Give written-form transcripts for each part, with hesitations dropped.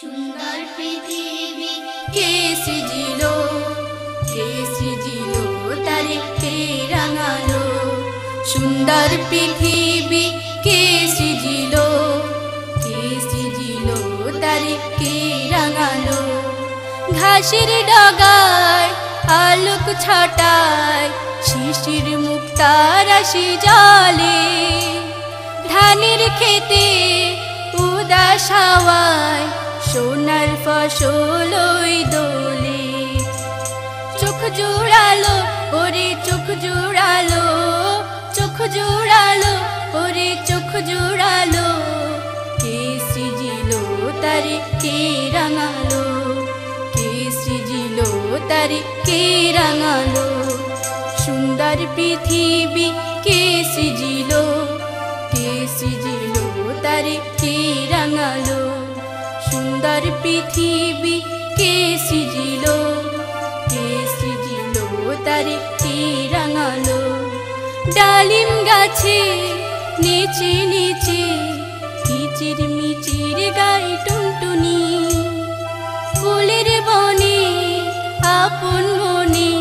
সুন্দর পৃথিবী কে সৃজিলো তারে কে রাঙালো। সুন্দর পৃথিবী কে সৃজিলো তারে কে রাঙালো। ঘাসের ডগায় আলোক ছটায় শিশির মুক্তার আসি জলে। ধানের খেতে উদাস হাওয়ায় সোনার ফসল ওই দোলে। চোখ জোড়ালো ওরে চোখ জোড়ালো, চোখ জোড়ালো ওরে চোখ জোড়ালো। কে সৃজিলো তারে কে রাঙালো, কে সৃজিলো তারে কে রাঙালো। সুন্দর পৃথিবী কে সৃজিলো তারে কে রাঙালো। সুন্দর পৃথিবী কে সৃজিলো তারে কে রাঙালো। ডালিম গাছে নিচে নিচে কিচির মিচির গাই টুনটুনি। ফুলের বনে আপন মনে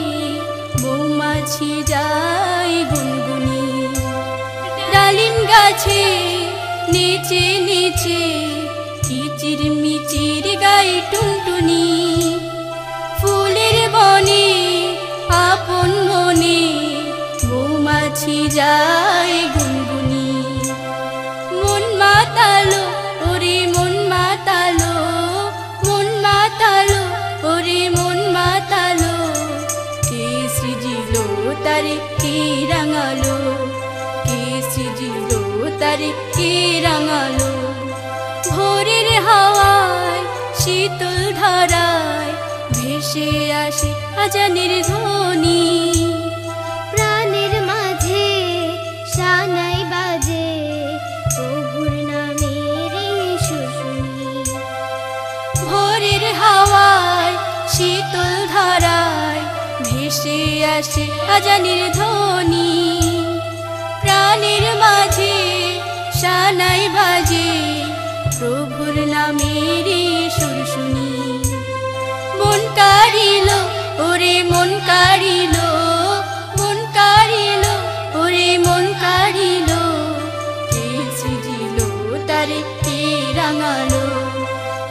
মৌমাছি যায় গুনগুনি। ডালিম গাছে নিচে নিচে কিচির মিচির গাই টুনটুনি। ফুলের বনে আপন মনে মৌমাছি যায় গুনগুনি। মন মাতালো ওরে মন মাতালো, মন মাতালো ওরে মন মাতালো। কে সৃজিলো তারে কে রাঙালো, কে সৃজিলো তারে কে রাঙালো। ভোরের হাওয়ায় শীতল ধারায় ভেসে আসে আজানের ধ্বনি। প্রাণের মাঝে শানাই বাজে প্রভুর নামের সুর শুনি। ভোরের হাওয়ায় শীতল ধারায় ভেসে আসে আজানের ধ্বনি। প্রাণের মাঝে শানাই বাজে প্রভুর নামের সুর শুনি। মন কাড়িলো ওরে মন কাড়িলো, মন কাড়িলো ওরে মন কাড়িলো। কে সৃজিলো তারে কে রাঙালো,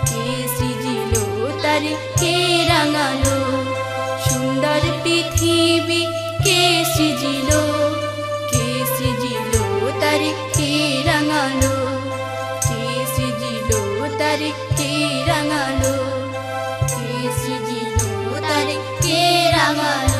কে সৃজিলো তারে কে রাঙালো। সুন্দর পৃথিবী কে সৃজিলো তারে কে রাঙালো, কে সৃজিলো তারে কে রাঙালো, কে সৃজিলো তারে কে রাঙালো।